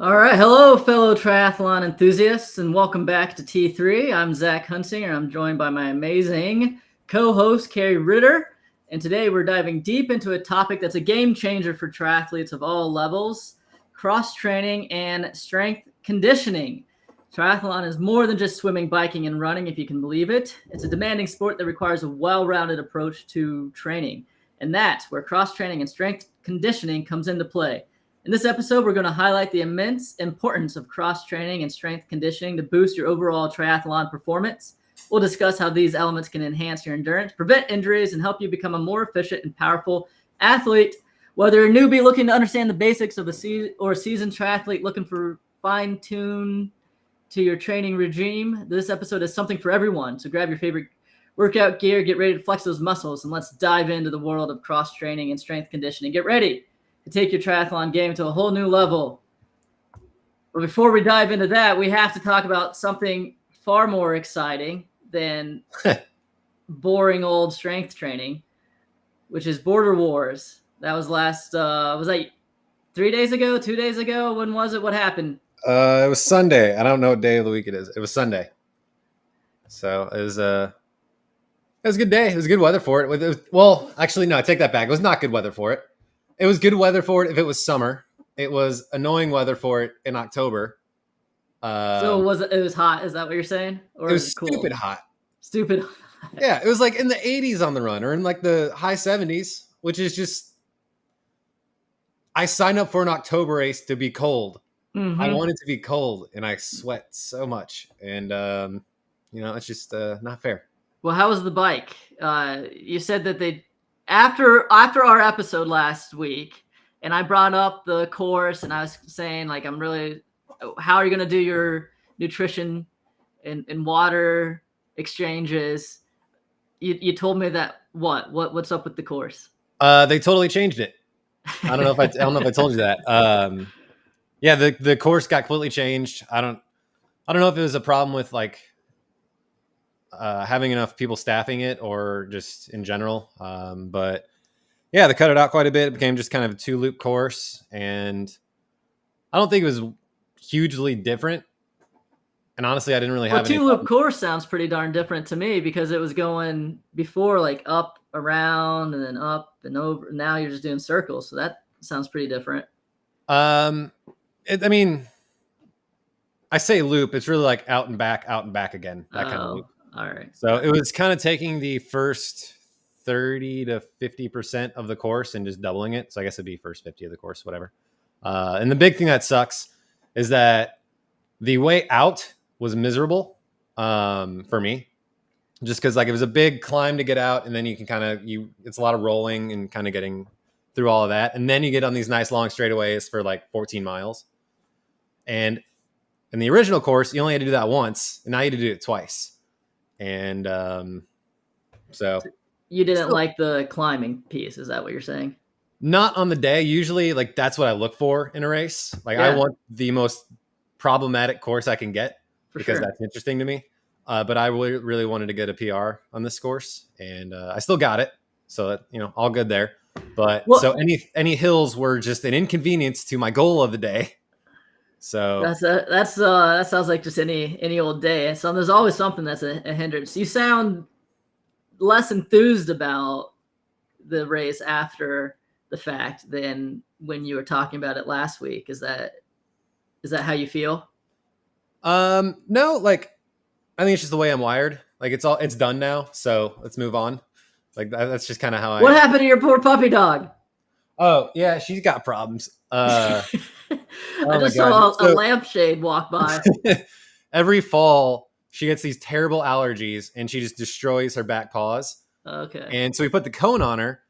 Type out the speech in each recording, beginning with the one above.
All right. Hello, fellow triathlon enthusiasts, and welcome back to T3. I'm Zach Hunsinger. I'm joined by my amazing co-host, Carrie Ritter. And today we're diving deep into a topic that's a game changer for triathletes of all levels, cross-training and strength conditioning. Triathlon is more than just swimming, biking, and running, if you can believe it. It's a demanding sport that requires a well-rounded approach to training. And that's where cross-training and strength conditioning comes into play. In this episode, we're going to highlight the immense importance of cross-training and strength conditioning to boost your overall triathlon performance. We'll discuss how these elements can enhance your endurance, prevent injuries, and help you become a more efficient and powerful athlete. Whether you're a newbie looking to understand the basics of a seasoned triathlete looking for fine-tune to your training regime, this episode is something for everyone. So grab your favorite workout gear, get ready to flex those muscles, and let's dive into the world of cross-training and strength conditioning. Get ready to take your triathlon game to a whole new level. But before we dive into that, we have to talk about something far more exciting than boring old strength training, which is Border Wars. That was was that 3 days ago, 2 days ago? When was it? What happened? It was Sunday. I don't know what day of the week it is. It was Sunday. So it was a good day. It was good weather for it. Well, actually, no, I take that back. It was not good weather for it. It was good weather for it if it was summer. It was annoying weather for it in October. So it was hot? Is that what you're saying? Or It was cool? stupid hot. Stupid. Yeah, it was like in the 80s on the run or in like the high 70s, which is just. I signed up for an October race to be cold. Mm-hmm. I wanted to be cold, and I sweat so much, and it's just not fair. Well, how was the bike? You said that they after our episode last week, and I brought up the course, and I was saying like how are you going to do your nutrition and water exchanges? You told me that what's up with the course? They totally changed it. I don't know if I told you that. Yeah, the course got completely changed. I don't know if it was a problem with like having enough people staffing it or just in general. But yeah, they cut it out quite a bit. It became just kind of a 2-loop course, and I don't think it was hugely different. And honestly, I didn't really have any. 2-loop course sounds pretty darn different to me because it was going before like up, around, and then up and over. Now you're just doing circles, so that sounds pretty different. I mean, I say loop. It's really like out and back again. That kind of loop. All right. So it was kind of taking the first 30 to 50% of the course and just doubling it. So I guess it'd be first 50 of the course, whatever. And the big thing that sucks is that the way out was miserable for me, just because like it was a big climb to get out, and then you can it's a lot of rolling and kind of getting through all of that, and then you get on these nice long straightaways for like 14 miles. And in the original course, you only had to do that once, and now you had to do it twice. And so you didn't like the climbing piece, is that what you're saying? Not on the day. Usually, like that's what I look for in a race. Like I want the most problematic course I can get because that's interesting to me. But I really wanted to get a PR on this course, and I still got it. So all good there. But so any hills were just an inconvenience to my goal of the day. So that sounds like just any old day. So there's always something that's a hindrance. You sound less enthused about the race after the fact than when you were talking about it last week. Is that how you feel? No, like I think it's just the way I'm wired. Like it's done now, so let's move on. Like that's just kind of how What happened to your poor puppy dog? Oh yeah, she's got problems. I just saw a lampshade walk by. Every fall, she gets these terrible allergies, and she just destroys her back paws. Okay. And so we put the cone on her.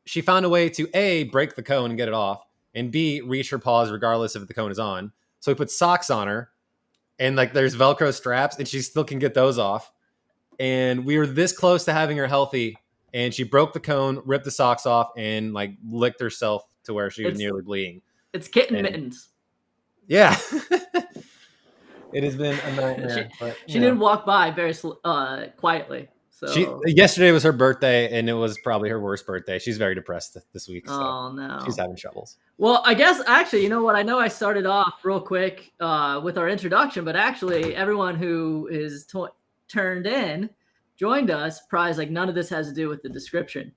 She found a way to A, break the cone and get it off, and B, reach her paws regardless if the cone is on. So we put socks on her, and like there's Velcro straps, and she still can get those off. And we were this close to having her healthy, and she broke the cone, ripped the socks off, and like licked herself to where she was nearly bleeding. It's kitten mittens. Yeah. It has been a nightmare. She didn't walk by very quietly. So, Yesterday was her birthday, and it was probably her worst birthday. She's very depressed this week, so oh she's no. having troubles. Well, I guess actually, you know what? I know I started off real quick with our introduction, but actually, everyone who is turned in joined us. Probably like none of this has to do with the description.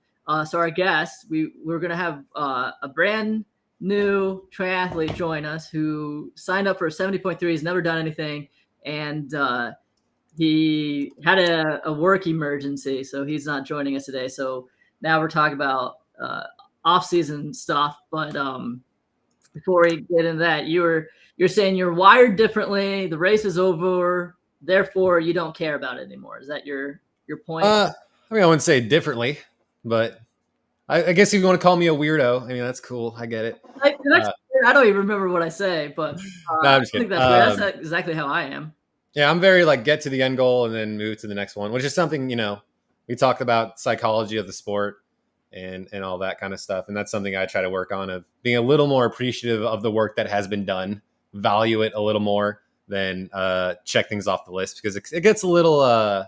So our guest, we're gonna have a brand new triathlete join us who signed up for a 70.3. He's never done anything, and he had a work emergency, so he's not joining us today. So now we're talking about off-season stuff, but before we get into that, you're saying you're wired differently. The race is over, therefore you don't care about it anymore. Is that your point? I mean, I wouldn't say differently, but I guess if you want to call me a weirdo, I mean, that's cool. I get it. I don't even remember what I say, but No, I'm I just think kidding. that's exactly how I am. Yeah, I'm very like get to the end goal and then move to the next one, which is something, we talked about psychology of the sport and all that kind of stuff. And that's something I try to work on, of being a little more appreciative of the work that has been done, value it a little more than check things off the list, because it gets a little, I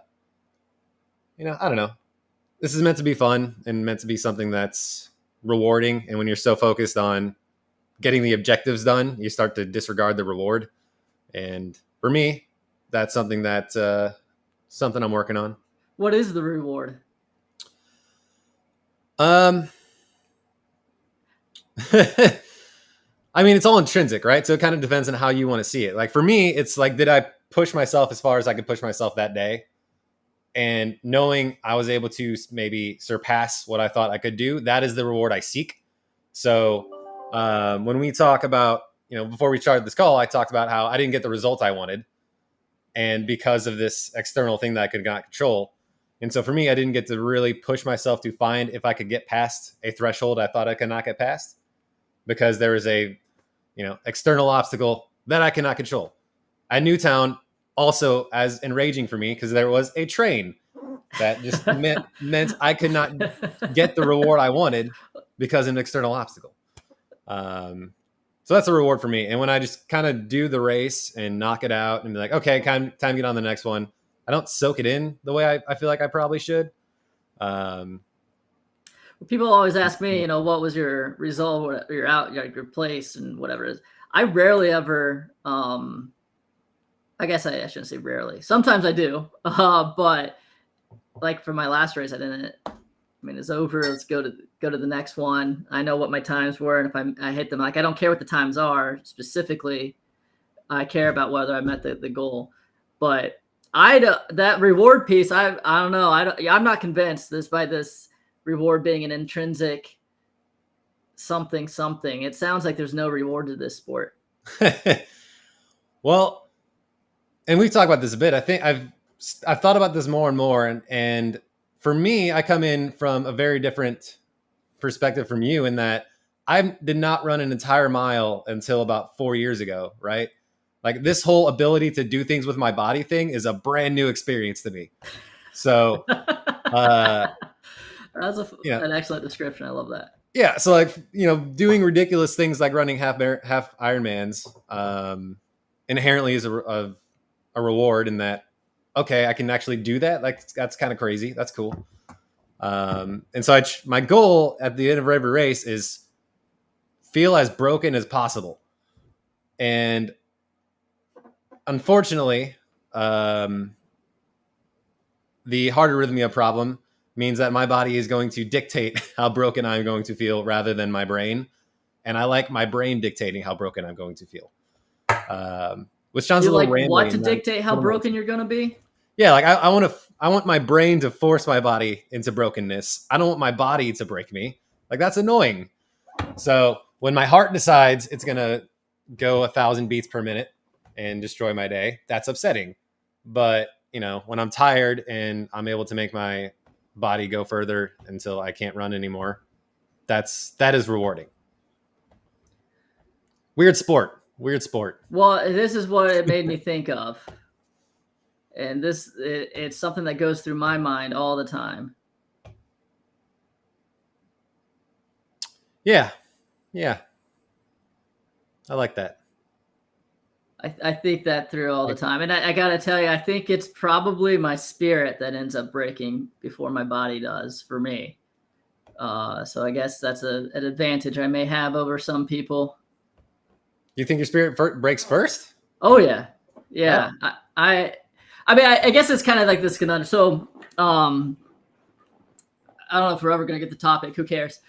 don't know. This is meant to be fun and meant to be something that's rewarding. And when you're so focused on getting the objectives done, you start to disregard the reward. And for me, that's something something I'm working on. What is the reward? I mean, it's all intrinsic, right? So it kind of depends on how you want to see it. Like for me, it's like, did I push myself as far as I could push myself that day? And knowing I was able to maybe surpass what I thought I could do, that is the reward I seek. So when we talk about, before we started this call, I talked about how I didn't get the result I wanted. And because of this external thing that I could not control. And so for me, I didn't get to really push myself to find if I could get past a threshold I thought I could not get past, because there is a, external obstacle that I cannot control. At Newtown, also as enraging for me, because there was a train that just meant I could not get the reward I wanted because of an external obstacle. So that's a reward for me. And when I just kind of do the race and knock it out and be like, okay, time to get on the next one, I don't soak it in the way I feel like I probably should. People always ask me, what was your result, your place and whatever it is. I rarely ever, I guess I shouldn't say rarely. Sometimes I do. But like for my last race, I didn't. I mean, it's over. Let's go to the next one. I know what my times were, and if I hit them, like I don't care what the times are specifically. I care about whether I met the goal. But that reward piece, I don't know. I'm not convinced despite this reward being an intrinsic something. It sounds like there's no reward to this sport. Well, and we've talked about this a bit. I think I've thought about this more and more, and for me, I come in from a very different perspective from you in that I did not run an entire mile until about 4 years ago, right? Like this whole ability to do things with my body thing is a brand new experience to me. So, that's an excellent description. I love that. Yeah. So like, doing ridiculous things like running half Ironmans inherently is a reward in that, okay, I can actually do that. Like that's kind of crazy. That's cool. And so my goal at the end of every race is feel as broken as possible. And unfortunately, the hard arrhythmia problem means that my body is going to dictate how broken I'm going to feel rather than my brain. And I like my brain dictating how broken I'm going to feel. Which sounds a little rambling. What to dictate how broken you're going to be? Yeah, like I want my brain to force my body into brokenness. I don't want my body to break me. Like that's annoying. So when my heart decides it's going to go 1,000 beats per minute and destroy my day, that's upsetting. But, when I'm tired and I'm able to make my body go further until I can't run anymore, that is rewarding. Weird sport. Well, this is what it made me think of. And it's something that goes through my mind all the time. Yeah. I like that. I think that through all the time. And I got to tell you, I think it's probably my spirit that ends up breaking before my body does for me. So I guess that's an advantage I may have over some people. You think your spirit breaks first? Oh yeah. Yeah. Oh. I mean, I guess it's kind of like this conundrum. So, I don't know if we're ever going to get the topic. Who cares?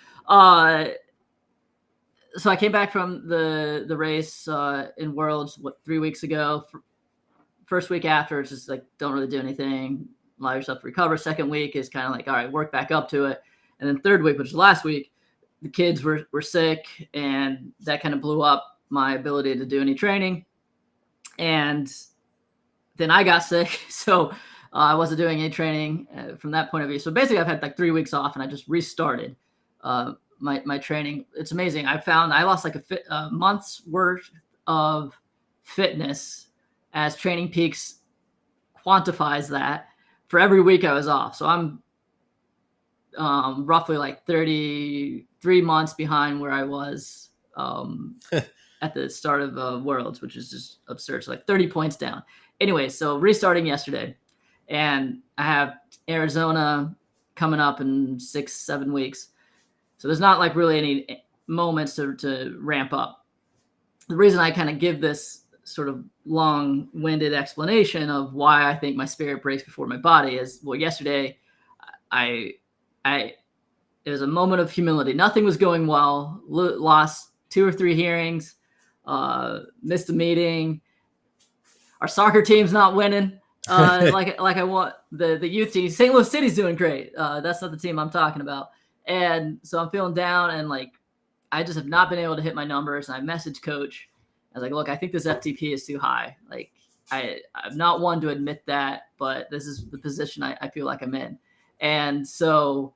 So I came back from the race in Worlds 3 weeks ago. First week after, it's just like don't really do anything, allow yourself to recover. Second week is kind of like all right, work back up to it. And then third week, which is last week, the kids were sick, and that kind of blew up my ability to do any training. And then I got sick, so I wasn't doing any training from that point of view. So basically, I've had like 3 weeks off, and I just restarted my training. It's amazing. I found I lost like a month's worth of fitness, as Training Peaks quantifies that, for every week I was off. So I'm roughly like 33 months behind where I was at the start of Worlds, which is just absurd. So like 30 points down. Anyway, so restarting yesterday, and I have Arizona coming up in 6-7 weeks. So there's not like really any moments to ramp up. The reason I kind of give this sort of long-winded explanation of why I think my spirit breaks before my body is, well, yesterday it was a moment of humility. Nothing was going well. Lost 2 or 3 hearings, missed a meeting. Our soccer team's not winning. Like I want the youth team. St. Louis City's doing great. That's not the team I'm talking about. And so I'm feeling down, and like I just have not been able to hit my numbers. And I messaged coach. I was like, look, I think this FTP is too high. Like I'm not one to admit that, but this is the position I feel like I'm in. And so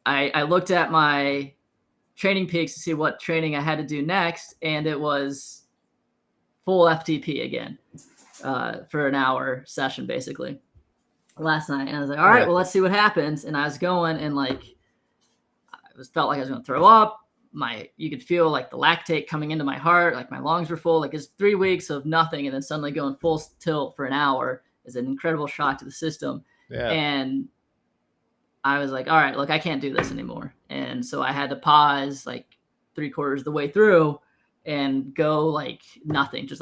I looked at my Training Peaks to see what training I had to do next, and it was full FTP again for an hour session basically last night. And I was like, all right, well, let's see what happens. And I was going, and like felt like I was going to throw up. You could feel like the lactate coming into my heart, like my lungs were full. Like it's 3 weeks of nothing, and then suddenly going full tilt for an hour is an incredible shock to the system. Yeah. And I was like, all right, look, I can't do this anymore. And so I had to pause like 3/4 of the way through and go like nothing, just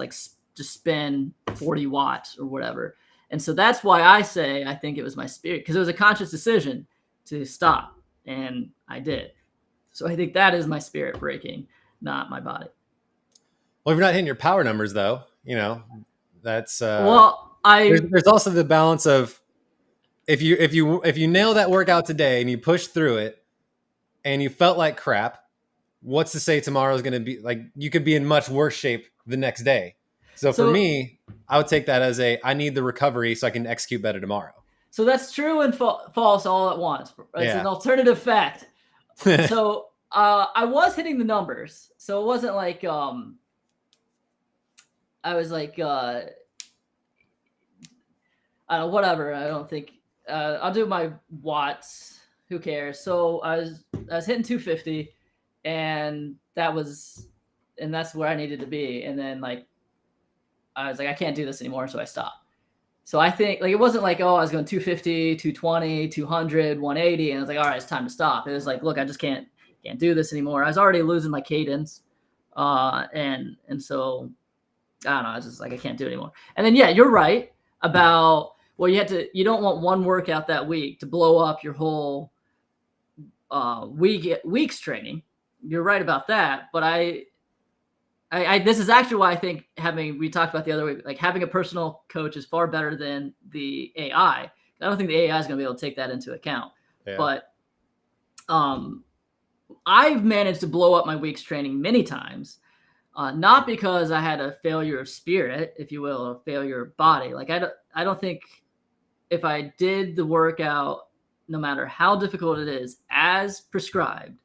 spin 40 watts or whatever. And so that's why I say I think it was my spirit, because it was a conscious decision to stop, and I did. So I think that is my spirit breaking, not my body. Well, if you're not hitting your power numbers, though, that's well, there's also the balance of if you nail that workout today and you push through it and you felt like crap, what's to say tomorrow is going to be like you could be in much worse shape the next day. So for me, I would take that as I need the recovery so I can execute better tomorrow. So that's true and false all at once. It's an alternative fact. So I was hitting the numbers. So it wasn't like I was like I don't know, whatever. I don't think I'll do my watts. Who cares? So I was hitting 250, and that's where I needed to be. And then like I was like, I can't do this anymore, so I stopped. So I think like it wasn't like, oh, I was going 250, 220, 200, 180, and I was like, all right, it's time to stop. It was like, look, I just can't do this anymore. I was already losing my cadence, and so I don't know. I was just like, I can't do it anymore. And then yeah, you're right about you don't want one workout that week to blow up your whole week's training. You're right about that, but I this is actually why I think we talked about the other week, like having a personal coach is far better than the AI. I don't think the AI is going to be able to take that into account. Yeah. But I've managed to blow up my week's training many times, not because I had a failure of spirit, if you will, or a failure of body. Like I don't think if I did the workout, no matter how difficult it is, as prescribed,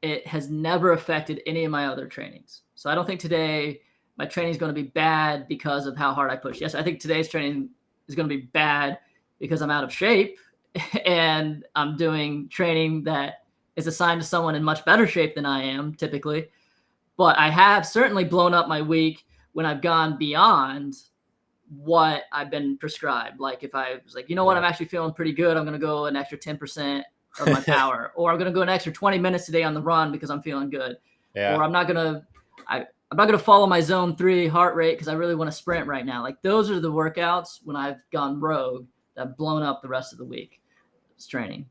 it has never affected any of my other trainings. So I don't think today my training is going to be bad because of how hard I push. Yes, I think today's training is going to be bad because I'm out of shape and I'm doing training that is assigned to someone in much better shape than I am typically. But I have certainly blown up my week when I've gone beyond what I've been prescribed. Like if I was like, you know what, I'm actually feeling pretty good, I'm going to go an extra 10% of my power, or I'm going to go an extra 20 minutes today on the run because I'm feeling good. Or I'm not going to follow my zone 3 heart rate because I really want to sprint right now. Like those are the workouts when I've gone rogue that have blown up the rest of the week. It's training.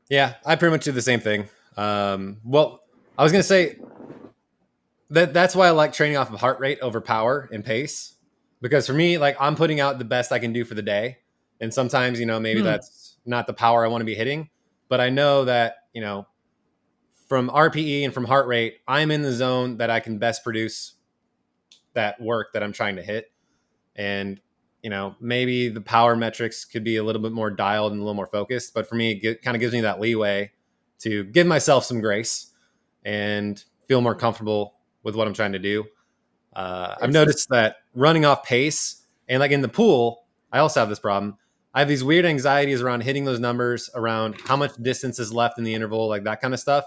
Yeah, I pretty much do the same thing. Well, I was going to say that's why I like training off of heart rate over power and pace, because for me, like I'm putting out the best I can do for the day. And sometimes, maybe that's not the power I want to be hitting, but I know that, from RPE and from heart rate, I'm in the zone that I can best produce that work that I'm trying to hit. And, maybe the power metrics could be a little bit more dialed and a little more focused, but for me, it kind of gives me that leeway to give myself some grace and feel more comfortable with what I'm trying to do. I've noticed that running off pace and like in the pool, I also have this problem. I have these weird anxieties around hitting those numbers, around how much distance is left in the interval, like that kind of stuff,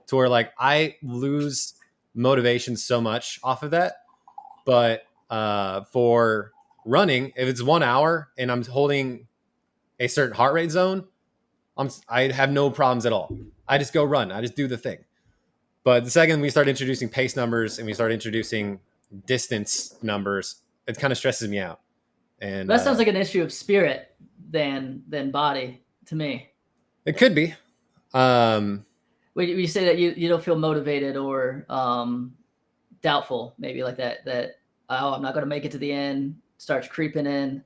to where like I lose motivation so much off of that. But for running, if it's 1 hour and I'm holding a certain heart rate zone, I have no problems at all. I just go run. I just do the thing. But the second we start introducing pace numbers and we start introducing distance numbers, it kind of stresses me out. And that sounds like an issue of spirit than body to me. It could be. When you say that you don't feel motivated or doubtful, maybe like that I'm not going to make it to the end, starts creeping in.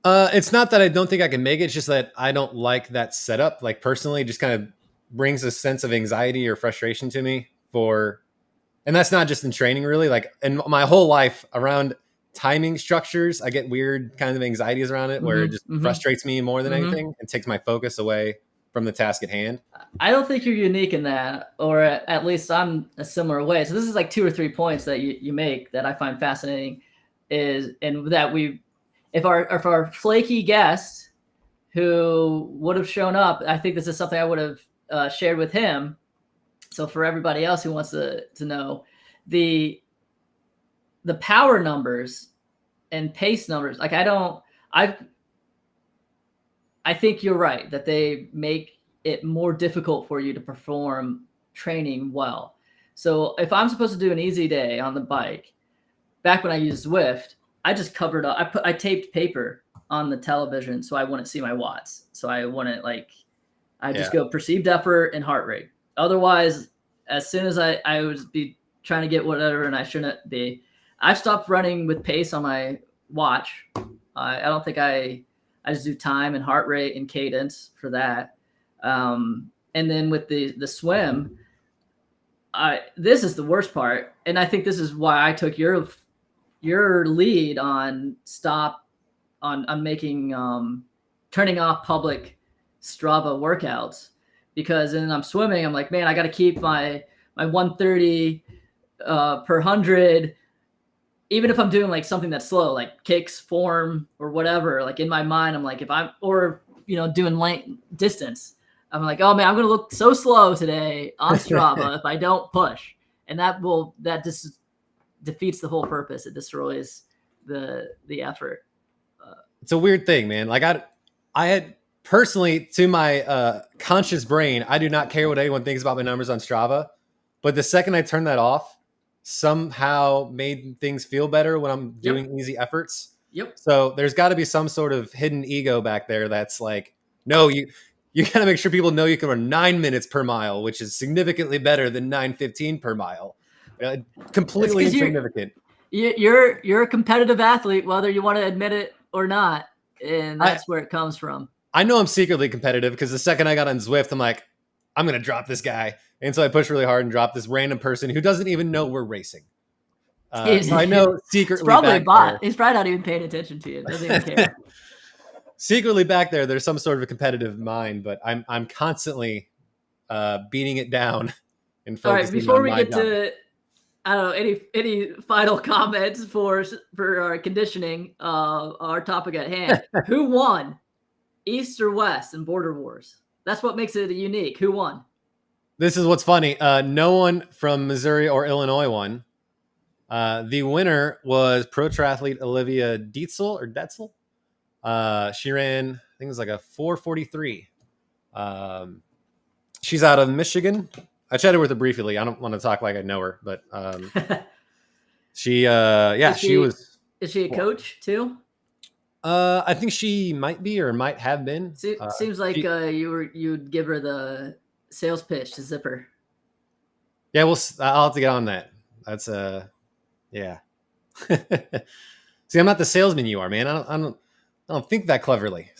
It's not that I don't think I can make it. It's just that I don't like that setup. Like personally, it just kind of brings a sense of anxiety or frustration to me and that's not just in training really. Like in my whole life around timing structures, I get weird kinds of anxieties around it where it just frustrates me more than anything and takes my focus away from the task at hand. I don't think you're unique in that, or at least I'm a similar way. So this is like 2 or 3 points that you make that I find fascinating if our flaky guest who would have shown up, I think this is something I would have shared with him. So for everybody else who wants to know, the power numbers and pace numbers, like I think you're right that they make it more difficult for you to perform training well. So if I'm supposed to do an easy day on the bike, back when I used Zwift, I just covered up. I taped paper on the television so I wouldn't see my watts. So I wouldn't just go perceived effort and heart rate. Otherwise, as soon as I would be trying to get whatever and I shouldn't be, I've stopped running with pace on my watch. I don't think I just do time and heart rate and cadence for that. And then with the swim, this is the worst part. And I think this is why I took your lead on making turning off public Strava workouts, because then I'm swimming, I'm like, man, I got to keep my 130 per 100, even if I'm doing like something that's slow, like kicks, form, or whatever. Like in my mind, I'm like, if I'm doing length distance, I'm like, oh man, I'm gonna look so slow today on Strava if I don't push, and that just defeats the whole purpose. It destroys the effort. It's a weird thing, man. Like I had personally, to my conscious brain, I do not care what anyone thinks about my numbers on Strava, but the second I turned that off, somehow made things feel better when I'm doing easy efforts. Yep. So there's got to be some sort of hidden ego back there that's like, no, you got to make sure people know you can run 9 minutes per mile, which is significantly better than 9:15 per mile. Completely insignificant. You're a competitive athlete, whether you want to admit it or not, and that's where it comes from. I know I'm secretly competitive because the second I got on Zwift, I'm like, I'm going to drop this guy. And so I push really hard and drop this random person who doesn't even know we're racing. So I know secretly it's probably back a bot. there, He's probably not even paying attention to you. Doesn't even care. Secretly back there's some sort of a competitive mind, but I'm constantly beating it down and focusing. All right, before we get to, I don't know, any final comments for our conditioning, our topic at hand. Who won, East or West in Border Wars? That's what makes it unique. Who won? This is what's funny. No one from Missouri or Illinois won. The winner was pro triathlete Olivia Dietzel. She ran, I think it was like a 4:43. She's out of Michigan. I chatted with her briefly. I don't want to talk like I know her, but she she was. Is she a coach too? I think she might be or might have been. Seems like you'd give her the sales pitch to Zipper. Yeah, I'll have to get on that. That's yeah. See, I'm not the salesman you are, man. I don't think that cleverly.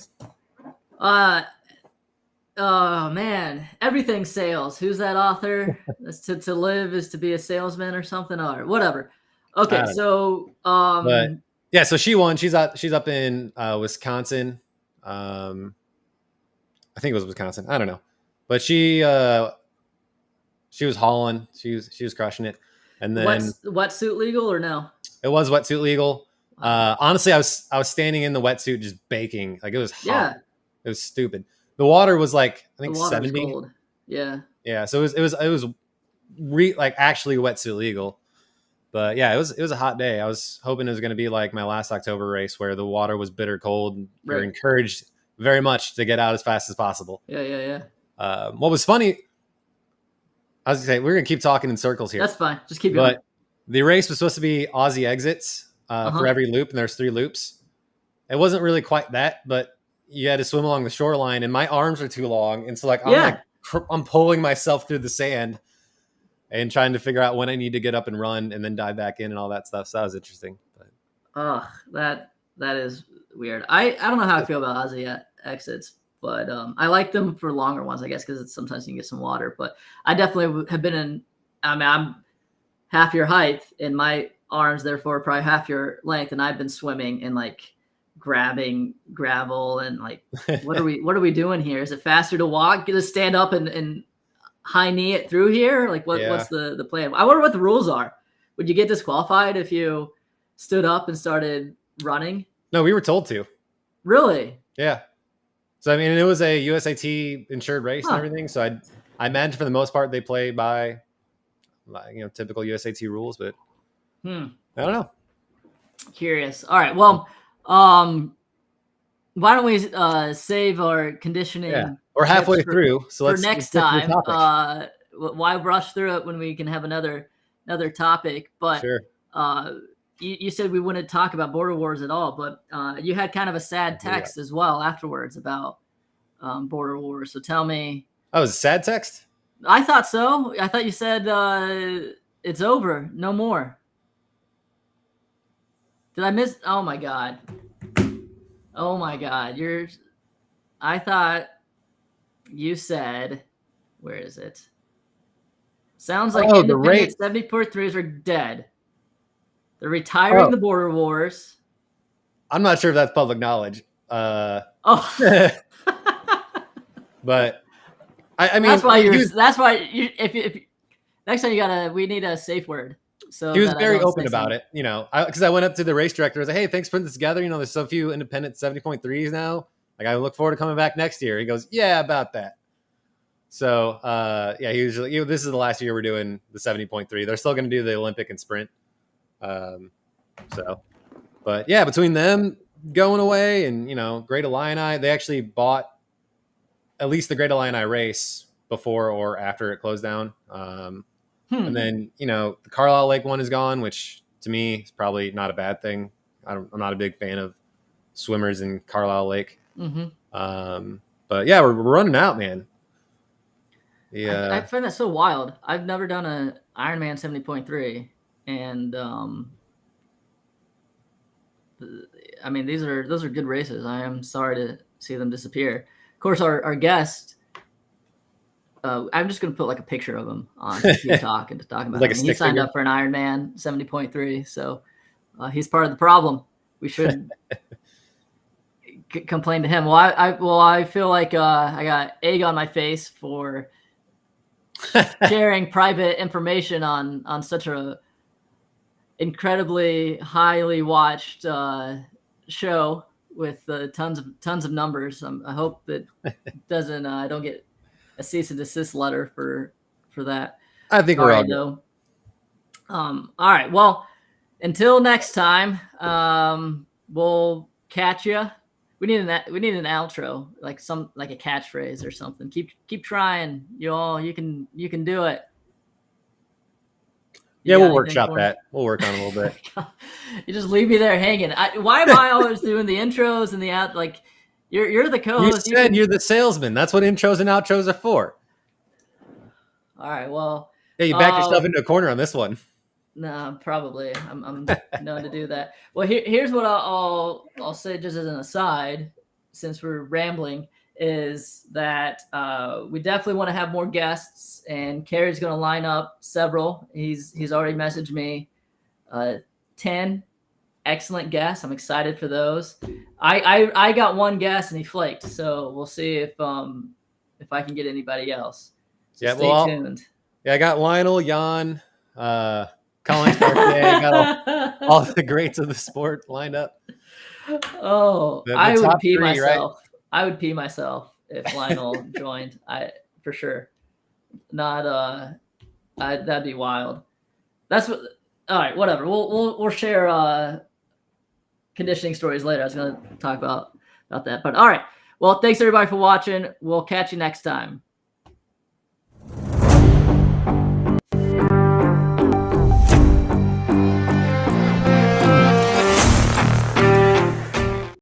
Oh man, everything sales. Who's that author? to live is to be a salesman or something or whatever. Okay, so but yeah, so she won. She's up in Wisconsin. I think it was Wisconsin. I don't know, but she was hauling. She was crushing it. And then wetsuit legal or no? It was wetsuit legal. Honestly, I was standing in the wetsuit just baking. Like it was hot. Yeah. It was stupid. The water was like I think 70. Was cold. Yeah. Yeah. So it was like actually wetsuit legal. But yeah, it was a hot day. I was hoping it was going to be like my last October race where the water was bitter cold. You're encouraged very much to get out as fast as possible. Yeah. What was funny, I was going to say, we're going to keep talking in circles here. That's fine. Just keep going. But the race was supposed to be Aussie exits for every loop, and there's 3 loops. It wasn't really quite that, but you had to swim along the shoreline, and my arms are too long. And so like I'm pulling myself through the sand and trying to figure out when I need to get up and run and then dive back in and all that stuff. So that was interesting. But that is weird. I don't know how I feel about Aussie exits, but I like them for longer ones, I guess, because sometimes you can get some water. But I definitely have been in. I mean, I'm half your height, and my arms therefore probably half your length, and I've been swimming and like grabbing gravel and like, what are we doing here? Is it faster to walk? Get to stand up and high knee it through here? Like what's the plan? I wonder what the rules are. Would you get disqualified if you stood up and started running? No, we were told to. Really? Yeah. So I mean, it was a USAT insured race and everything. So I imagine for the most part they play by typical USAT rules, but I don't know. Curious. All right. Well, why don't we save our conditioning? Yeah. We're halfway through, so let's next time. Why rush through it when we can have another topic? But sure. You said we wouldn't talk about border wars at all, but you had kind of a sad text as well afterwards about border wars. So tell me. Oh, it was a sad text? I thought so. I thought you said it's over, no more. Did I miss? Oh my god! I thought you said, where is it? Sounds like independent 70.3s are dead. They're retiring the border wars. I'm not sure if that's public knowledge. But I mean, that's why if next time we need a safe word. So he was very open about it, because I went up to the race director. I was like, hey, thanks for putting this together. There's so few independent 70.3s now. Like, I look forward to coming back next year. He goes, yeah, about that. So, he was like, this is the last year we're doing the 70.3. They're still going to do the Olympic and sprint. But yeah, between them going away and, Great Illini, they actually bought at least the Great Illini race before or after it closed down. And then, the Carlisle Lake one is gone, which to me is probably not a bad thing. I'm not a big fan of swimmers in Carlisle Lake. But yeah, we're running out, man. Yeah, I find that so wild. I've never done an Ironman 70.3, and I mean those are good races. I am sorry to see them disappear. Of course, our guest. I'm just going to put like a picture of him on TikTok and to talk about him. He signed up for an Ironman 70.3, so he's part of the problem. We should complain to him. Well, I feel like I got egg on my face for sharing private information on such a incredibly highly watched show with tons of numbers. I hope that doesn't I don't get a cease and desist letter for that. I think we're all good. All right. Well, until next time, we'll catch you. We need an outro, like a catchphrase or something. Keep trying, you can do it. Yeah, we'll workshop that. We'll work on it a little bit. You just leave me there hanging. Why am I always doing the intros and the out? Like, you're the co-host. You said you're the salesman. That's what intros and outros are for. All right. Well. Yeah, you backed yourself into a corner on this one. No, probably. I'm known to do that. Well, here's what I'll say just as an aside, since we're rambling, is that we definitely want to have more guests, and Carrie's going to line up several. He's already messaged me 10 excellent guests. I'm excited for those. I got one guest and he flaked, so we'll see if I can get anybody else. So yeah, stay tuned. I got Lionel, Jan, Collins, got all the greats of the sport lined up. Oh, I would pee myself. Right? I would pee myself if Lionel joined. For sure. Not that'd be wild. That's what. All right, whatever. We'll share conditioning stories later. I was going to talk about that, but all right. Well, thanks everybody for watching. We'll catch you next time.